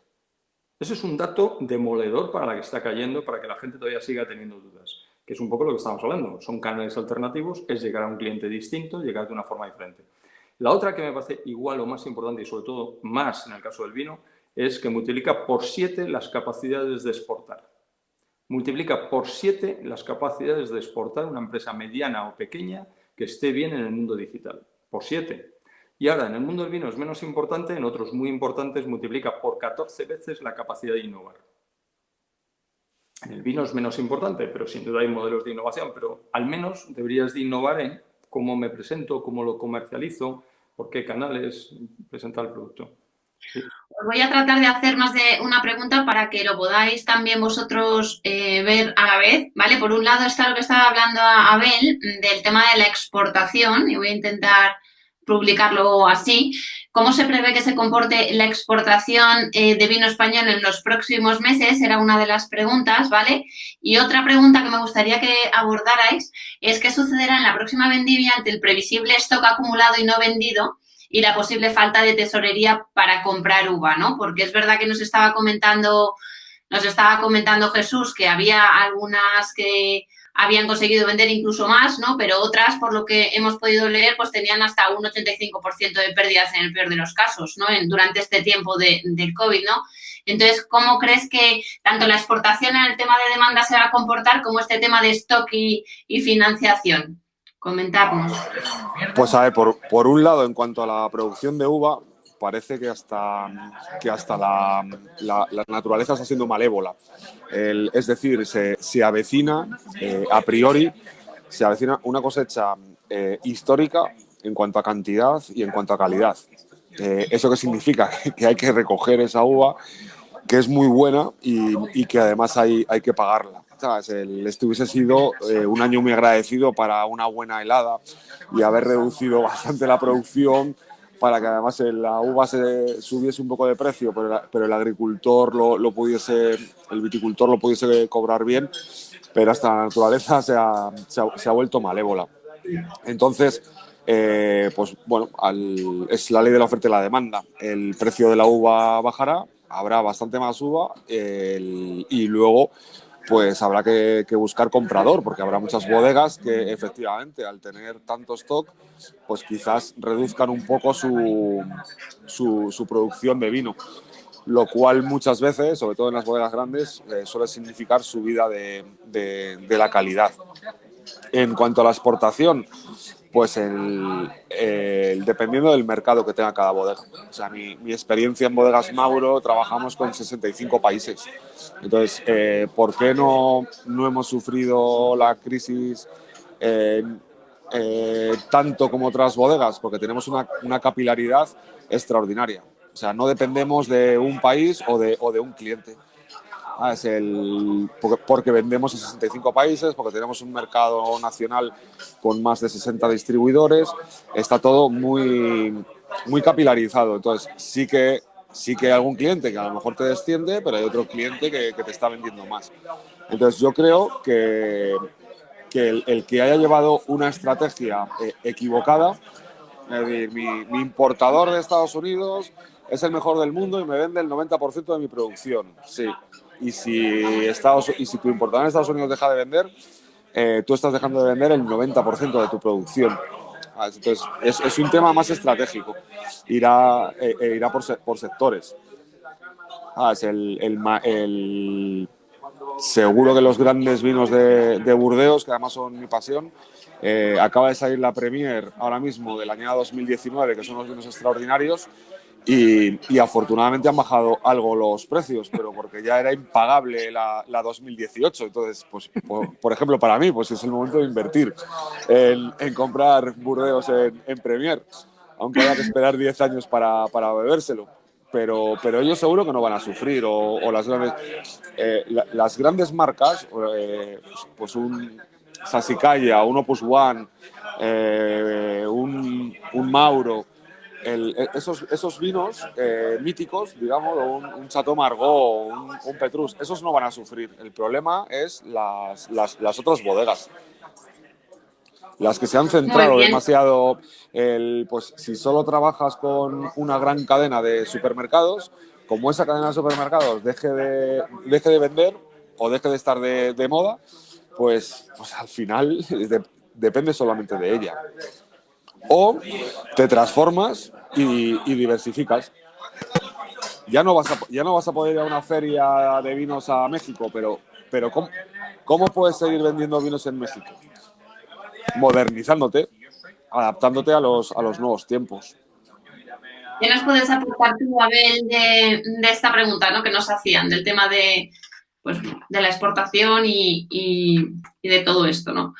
Ese es un dato demoledor para la que está cayendo, para que la gente todavía siga teniendo dudas, que es un poco lo que estamos hablando. Son canales alternativos, es llegar a un cliente distinto, llegar de una forma diferente. La otra que me parece igual o más importante y sobre todo más en el caso del vino es que multiplica por 7 las capacidades de exportar. Multiplica por 7 las capacidades de exportar una empresa mediana o pequeña que esté bien en el mundo digital. Por 7. Y ahora en el mundo del vino es menos importante, en otros muy importantes multiplica por 14 veces la capacidad de innovar. En el vino es menos importante, pero sin duda hay modelos de innovación, pero al menos deberías de innovar en cómo me presento, cómo lo comercializo, por qué canales presentar el producto. Sí. Os voy a tratar de hacer más de una pregunta para que lo podáis también vosotros ver a la vez, ¿vale? Por un lado está lo que estaba hablando Abel del tema de la exportación y voy a intentar publicarlo así. ¿Cómo se prevé que se comporte la exportación de vino español en los próximos meses? Era una de las preguntas, ¿vale? Y otra pregunta que me gustaría que abordarais es qué sucederá en la próxima vendimia ante el previsible stock acumulado y no vendido y la posible falta de tesorería para comprar uva, ¿no? Porque es verdad que nos estaba comentando Jesús que había algunas que habían conseguido vender incluso más, ¿no? Pero otras, por lo que hemos podido leer, pues tenían hasta un 85% de pérdidas en el peor de los casos, ¿no? Durante este tiempo del COVID, ¿no? Entonces, ¿cómo crees que tanto la exportación en el tema de demanda se va a comportar como este tema de stock y financiación? Comentarnos. Pues a ver, por un lado, en cuanto a la producción de uva, parece que hasta la naturaleza está siendo malévola. Es decir, se avecina, a priori, se avecina una cosecha histórica en cuanto a cantidad y en cuanto a calidad. ¿Eso qué significa? Que hay que recoger esa uva, que es muy buena y que además hay que pagarla. ¿sabes? Este hubiese sido un año muy agradecido para una buena helada y haber reducido bastante la producción para que además la uva se subiese un poco de precio, pero el agricultor el viticultor lo pudiese cobrar bien, pero hasta la naturaleza se ha vuelto malévola. Entonces, pues bueno, es la ley de la oferta y la demanda. El precio de la uva bajará, habrá bastante más uva y luego pues habrá que buscar comprador, porque habrá muchas bodegas que efectivamente al tener tanto stock pues quizás reduzcan un poco su producción de vino, lo cual muchas veces, sobre todo en las bodegas grandes, suele significar subida de la calidad. En cuanto a la exportación, pues dependiendo del mercado que tenga cada bodega. O sea, mi experiencia en Bodegas Mauro, trabajamos con 65 países. Entonces, ¿por qué no hemos sufrido la crisis tanto como otras bodegas? Porque tenemos una capilaridad extraordinaria. O sea, no dependemos de un país o de un cliente. Porque vendemos en 65 países, porque tenemos un mercado nacional con más de 60 distribuidores, está todo muy, muy capilarizado. Entonces, sí que hay algún cliente que a lo mejor te desciende, pero hay otro cliente que te está vendiendo más. Entonces, yo creo que el que haya llevado una estrategia equivocada, es decir, mi importador de Estados Unidos es el mejor del mundo y me vende el 90% de mi producción. Sí. Y si tu importador en Estados Unidos deja de vender, tú estás dejando de vender el 90% de tu producción. Entonces, es un tema más estratégico. Irá por sectores. Seguro que los grandes vinos de Burdeos, que además son mi pasión, acaba de salir la Premier ahora mismo del año 2019, que son unos vinos extraordinarios, y afortunadamente han bajado algo los precios, pero porque ya era impagable la 2018. Entonces, pues, por ejemplo, para mí, pues es el momento de invertir en comprar Burdeos en Premier, aunque haya que esperar 10 años para bebérselo. Pero ellos seguro que no van a sufrir, o las grandes marcas, pues un Sassicaia, un Opus One, un Mauro, esos vinos míticos, digamos, un Chateau Margaux, un Petrus, esos no van a sufrir. El problema es las otras bodegas. Las que se han centrado demasiado, pues si solo trabajas con una gran cadena de supermercados, como esa cadena de supermercados deje de vender o deje de estar de moda, pues al final depende solamente de ella. O te transformas y diversificas. Ya no vas a poder ir a una feria de vinos a México, pero ¿cómo puedes seguir vendiendo vinos en México? Modernizándote, adaptándote a los nuevos tiempos. ¿Qué nos puedes aportar tú, Abel, de esta pregunta, ¿no?, que nos hacían, del tema de la exportación y de todo esto, ¿no?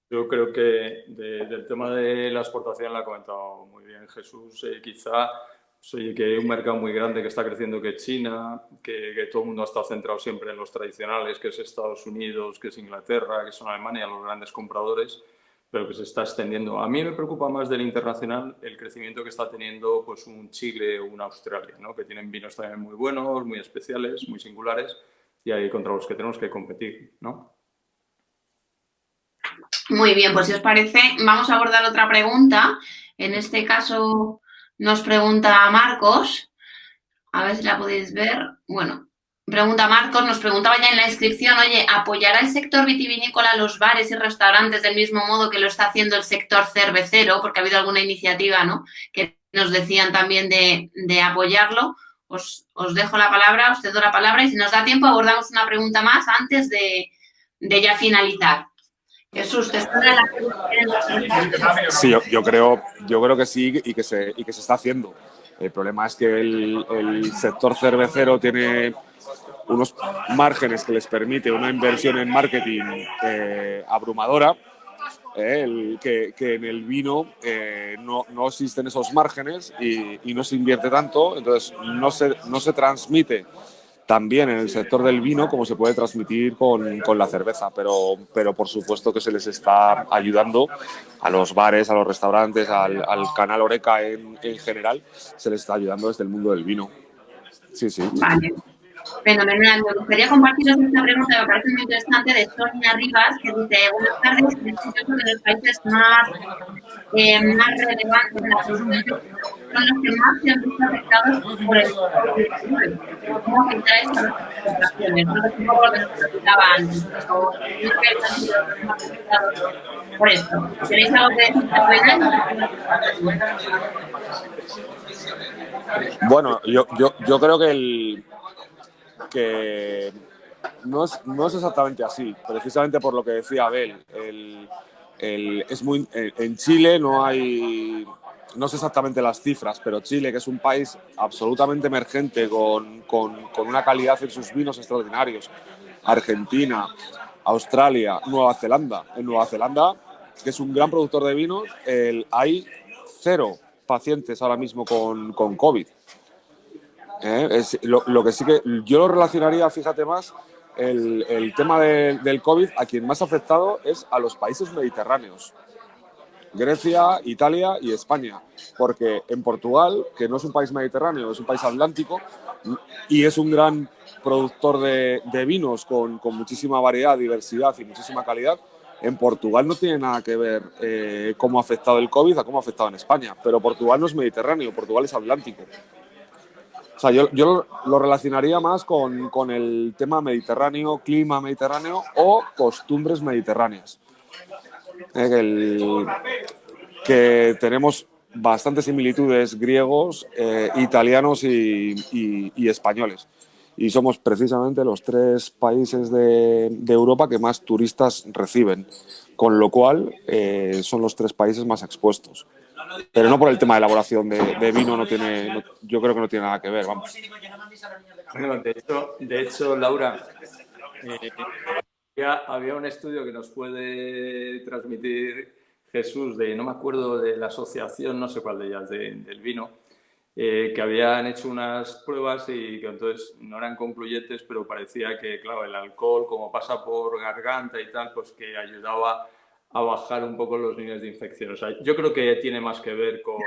Yo creo que del tema de la exportación la ha comentado muy bien Jesús. Quizá que hay un mercado muy grande que está creciendo, que es China, que todo el mundo ha estado centrado siempre en los tradicionales, que es Estados Unidos, que es Inglaterra, que son Alemania, los grandes compradores, pero que se está extendiendo. A mí me preocupa más del internacional el crecimiento que está teniendo pues un Chile o una Australia, ¿no?, que tienen vinos también muy buenos, muy especiales, muy singulares, y ahí contra los que tenemos que competir, ¿no? Muy bien, pues si os parece, vamos a abordar otra pregunta. En este caso nos pregunta Marcos, a ver si la podéis ver. Bueno, pregunta Marcos, nos preguntaba ya en la inscripción, oye, ¿apoyará el sector vitivinícola los bares y restaurantes del mismo modo que lo está haciendo el sector cervecero? Porque ha habido alguna iniciativa, ¿no?, que nos decían también de apoyarlo. Os dejo la palabra, os cedo la palabra, y si nos da tiempo abordamos una pregunta más antes de ya finalizar. Jesús, ¿te suena la pregunta? Sí, yo creo que sí y que se está haciendo. El problema es que el sector cervecero tiene unos márgenes que les permite una inversión en marketing abrumadora, que en el vino no existen esos márgenes y no se invierte tanto, entonces no se transmite también en el sector del vino como se puede transmitir con la cerveza, pero por supuesto que se les está ayudando a los bares, a los restaurantes, al canal Horeca en general, se les está ayudando desde el mundo del vino. Sí, sí. Vale. Fenomenal. Me gustaría compartiros esta pregunta que me parece muy interesante de Sonia Rivas, que dice: buenas tardes, es curioso que los países más relevantes de la población son los que más se han visto afectados por el COVID-19. ¿Cómo afecta esto a las exportaciones? No es un poco lo que nos preguntaba antes, pero no que han sido los más afectados por esto. ¿Tenéis algo que decir sobre Bueno, yo creo que no es exactamente así, precisamente por lo que decía Abel. En Chile no sé exactamente las cifras, pero Chile, que es un país absolutamente emergente con una calidad en sus vinos extraordinarios, Argentina, Australia, Nueva Zelanda. En Nueva Zelanda, que es un gran productor de vinos, hay 0 pacientes ahora mismo con COVID. Lo que sí que yo lo relacionaría, fíjate más, el tema del COVID, a quien más ha afectado es a los países mediterráneos. Grecia, Italia y España, porque en Portugal, que no es un país mediterráneo, es un país atlántico y es un gran productor de vinos con muchísima variedad, diversidad y muchísima calidad, en Portugal no tiene nada que ver cómo ha afectado el COVID a cómo ha afectado en España, pero Portugal no es mediterráneo, Portugal es atlántico. O sea, yo lo relacionaría más con el tema mediterráneo, clima mediterráneo o costumbres mediterráneas. Que tenemos bastantes similitudes griegos, italianos y españoles. Y somos precisamente los 3 países de Europa que más turistas reciben, con lo cual son los 3 países más expuestos. Pero no por el tema de elaboración de vino, yo creo que no tiene nada que ver, vamos. Bueno, de hecho Laura, había un estudio que nos puede transmitir Jesús, no me acuerdo de la asociación, no sé cuál de ellas, del vino, que habían hecho unas pruebas y que entonces no eran concluyentes, pero parecía que, claro, el alcohol, como pasa por garganta y tal, pues que ayudaba a bajar un poco los niveles de infección. O sea, yo creo que tiene más que ver con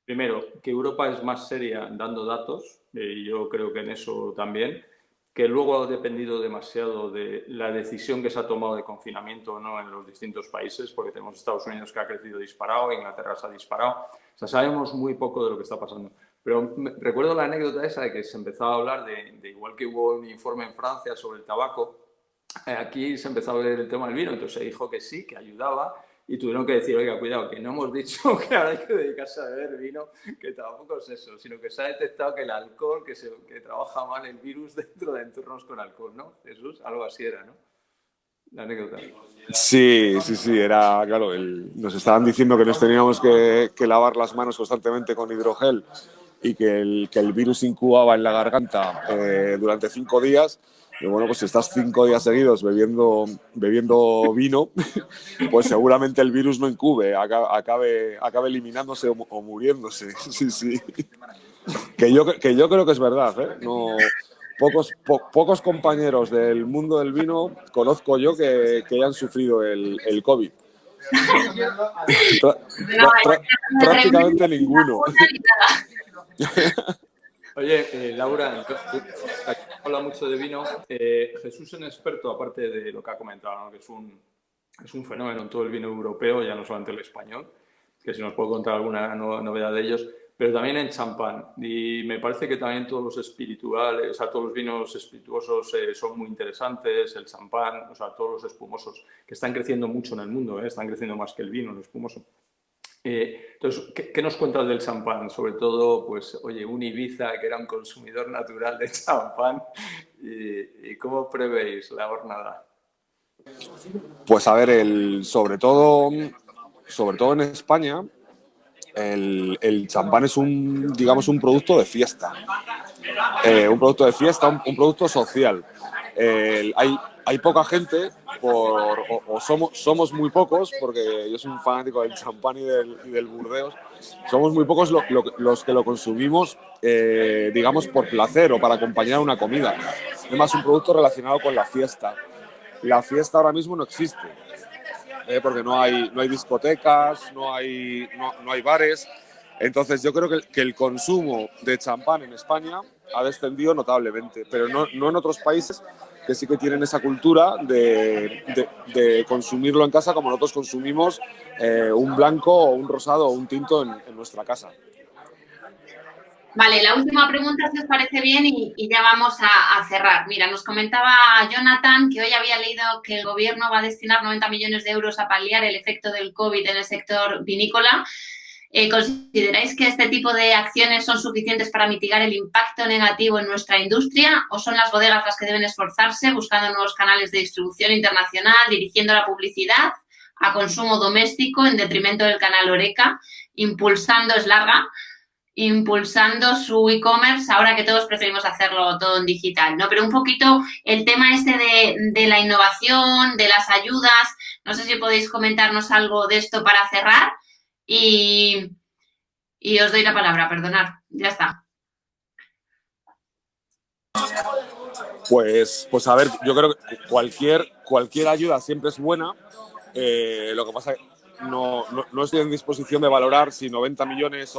primero, que Europa es más seria dando datos, y yo creo que en eso también, que luego ha dependido demasiado de la decisión que se ha tomado de confinamiento o no en los distintos países, porque tenemos Estados Unidos que ha crecido disparado, Inglaterra se ha disparado. O sea, sabemos muy poco de lo que está pasando. Pero recuerdo la anécdota esa de que se empezaba a hablar de igual que hubo un informe en Francia sobre el tabaco, aquí se empezó a ver el tema del vino, entonces se dijo que sí, que ayudaba, y tuvieron que decir, oiga, cuidado, que no hemos dicho que ahora hay que dedicarse a beber vino, que tampoco es eso, sino que se ha detectado que el alcohol, que trabaja mal el virus dentro de entornos con alcohol, ¿no? Jesús, algo así era, ¿no? La anécdota. Sí, era, claro, nos estaban diciendo que nos teníamos que lavar las manos constantemente con hidrogel y que el virus incubaba en la garganta durante 5 días. Y bueno, pues si estás 5 días seguidos bebiendo vino, pues seguramente el virus no incube, acabe eliminándose o muriéndose. Sí. Que yo creo que es verdad, ¿eh? No, pocos compañeros del mundo del vino conozco yo que hayan sufrido el COVID. Prácticamente ninguno. Oye, Laura, habla mucho de vino. Jesús es un experto, aparte de lo que ha comentado, ¿no? Que es un fenómeno en todo el vino europeo, ya no solamente el español, que si nos puede contar alguna novedad de ellos, pero también en champán. Y me parece que también todos los espirituales, o sea, todos los vinos espirituosos son muy interesantes, el champán, o sea, todos los espumosos, que están creciendo mucho en el mundo, están creciendo más que el vino, el espumoso. Entonces, ¿qué nos cuentas del champán? Sobre todo, pues, oye, un Ibiza que era un consumidor natural de champán, y ¿cómo prevéis la jornada? Pues a ver, sobre todo en España, el champán es un producto de fiesta. Un producto de fiesta, un producto social. hay poca gente, o somos muy pocos, porque yo soy un fanático del champán y del Burdeos, somos muy pocos los que lo consumimos, digamos, por placer o para acompañar una comida. Es más un producto relacionado con la fiesta. La fiesta ahora mismo no existe, porque no hay discotecas, no hay bares. Entonces yo creo que el consumo de champán en España ha descendido notablemente, pero no en otros países que sí que tienen esa cultura de consumirlo en casa como nosotros consumimos un blanco o un rosado o un tinto en nuestra casa. Vale, la última pregunta, si os parece bien, y ya vamos a cerrar. Mira, nos comentaba Jonathan que hoy había leído que el gobierno va a destinar 90 millones de euros a paliar el efecto del COVID en el sector vinícola. ¿Consideráis que este tipo de acciones son suficientes para mitigar el impacto negativo en nuestra industria o son las bodegas las que deben esforzarse buscando nuevos canales de distribución internacional, dirigiendo la publicidad a consumo doméstico en detrimento del canal HoReCa, impulsando su e-commerce, ahora que todos preferimos hacerlo todo en digital, ¿no? Pero un poquito el tema este de la innovación, de las ayudas, no sé si podéis comentarnos algo de esto para cerrar y os doy la palabra, perdonad, ya está. Pues a ver, yo creo que cualquier ayuda siempre es buena. Lo que pasa es que no estoy en disposición de valorar si 90 millones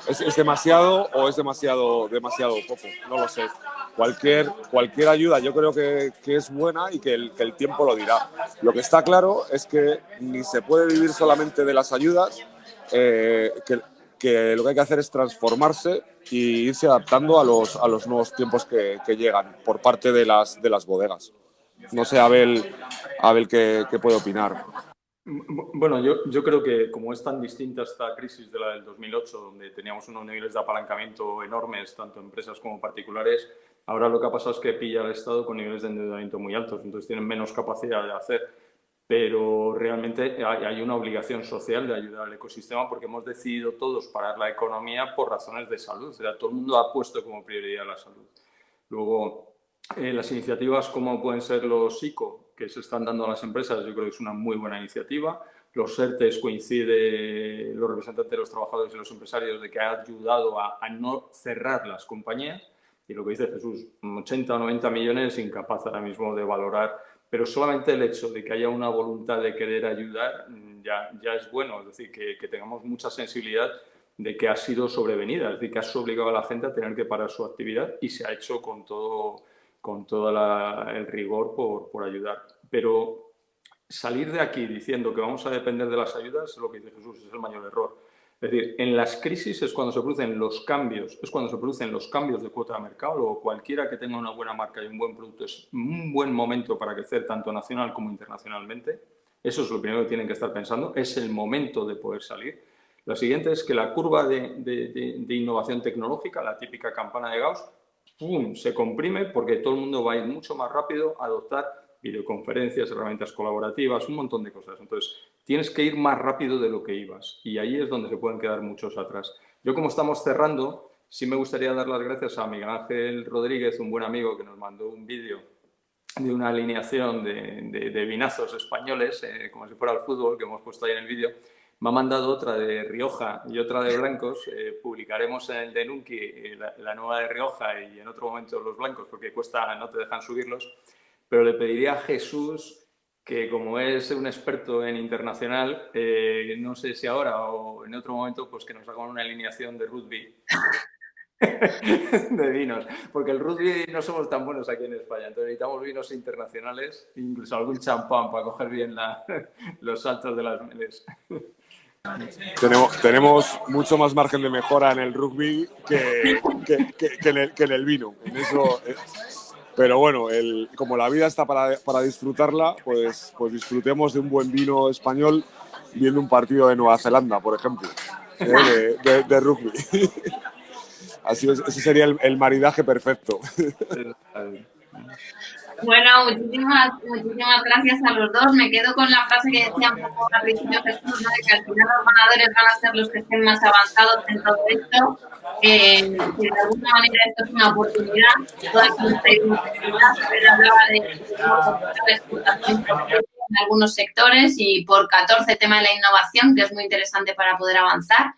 es demasiado o es demasiado poco. No lo sé. Cualquier ayuda yo creo que es buena y que el tiempo lo dirá. Lo que está claro es que ni se puede vivir solamente de las ayudas, que lo que hay que hacer es transformarse y irse adaptando a los nuevos tiempos que llegan por parte de las bodegas. No sé, Abel ¿qué puede opinar? Bueno, yo creo que como es tan distinta esta crisis de la del 2008, donde teníamos unos niveles de apalancamiento enormes, tanto empresas como particulares, ahora lo que ha pasado es que pilla al Estado con niveles de endeudamiento muy altos, entonces tienen menos capacidad de hacer, pero realmente hay una obligación social de ayudar al ecosistema porque hemos decidido todos parar la economía por razones de salud, o sea, todo el mundo ha puesto como prioridad la salud. Luego, las iniciativas como pueden ser los ICO, que se están dando a las empresas, yo creo que es una muy buena iniciativa. Los ERTEs coincide los representantes de los trabajadores y los empresarios de que ha ayudado a no cerrar las compañías. Y lo que dice Jesús, 80 o 90 millones incapaz ahora mismo de valorar, pero solamente el hecho de que haya una voluntad de querer ayudar ya es bueno, es decir, que tengamos mucha sensibilidad de que ha sido sobrevenida, es decir, que has obligado a la gente a tener que parar su actividad y se ha hecho con todo el rigor por ayudar. Pero salir de aquí diciendo que vamos a depender de las ayudas, es lo que dice Jesús, es el mayor error. Es decir, en las crisis es cuando se producen los cambios, de cuota de mercado. Luego, cualquiera que tenga una buena marca y un buen producto es un buen momento para crecer tanto nacional como internacionalmente. Eso es lo primero que tienen que estar pensando, es el momento de poder salir. Lo siguiente es que la curva de innovación tecnológica, la típica campana de Gauss, ¡pum!, se comprime porque todo el mundo va a ir mucho más rápido a adoptar videoconferencias, herramientas colaborativas, un montón de cosas. Entonces, tienes que ir más rápido de lo que ibas y ahí es donde se pueden quedar muchos atrás. Yo, como estamos cerrando, sí me gustaría dar las gracias a Miguel Ángel Rodríguez, un buen amigo que nos mandó un vídeo de una alineación de vinazos españoles, como si fuera el fútbol, que hemos puesto ahí en el vídeo. Me ha mandado otra de Rioja y otra de blancos. Publicaremos en el de Nunki la nueva de Rioja y en otro momento los blancos, porque no te dejan subirlos. Pero le pediría a Jesús que, como es un experto en internacional, no sé si ahora o en otro momento, pues que nos hagan una alineación de rugby. De vinos, porque el rugby no somos tan buenos aquí en España, entonces necesitamos vinos internacionales, incluso algún champán para coger bien los saltos de las meles. Tenemos mucho más margen de mejora en el rugby que en el vino. En eso, pero bueno, como la vida está para disfrutarla, pues disfrutemos de un buen vino español viendo un partido de Nueva Zelanda, por ejemplo, de rugby. Así ese sería el maridaje perfecto. Bueno, muchísimas gracias a los dos. Me quedo con la frase que decía un poco al principio Jesús, ¿no? De que al final los ganadores van a ser los que estén más avanzados en todo esto. Que de alguna manera esto es una oportunidad, toda esta oportunidad, pero hablaba de exportación en algunos sectores y por 14 tema de la innovación, que es muy interesante para poder avanzar.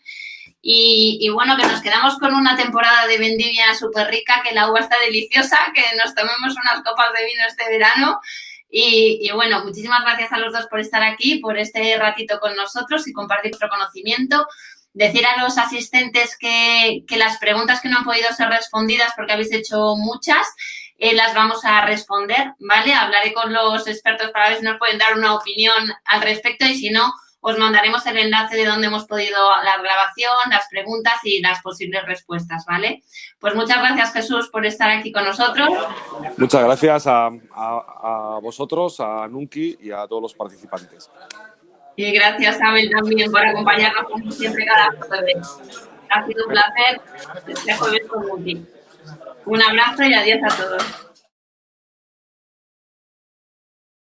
Y bueno, que nos quedamos con una temporada de vendimia súper rica, que la uva está deliciosa, que nos tomemos unas copas de vino este verano. Y bueno, muchísimas gracias a los dos por estar aquí, por este ratito con nosotros y compartir nuestro conocimiento. Decir a los asistentes que las preguntas que no han podido ser respondidas, porque habéis hecho muchas, las vamos a responder, ¿vale? Hablaré con los expertos para ver si nos pueden dar una opinión al respecto y si no, os mandaremos el enlace de donde hemos podido la grabación, las preguntas y las posibles respuestas, ¿vale? Pues muchas gracias, Jesús, por estar aquí con nosotros. Muchas gracias a vosotros, a Nunki y a todos los participantes. Y gracias, Abel, también por acompañarnos como siempre cada jueves. Ha sido un placer este jueves con Nunki. Un abrazo y adiós a todos.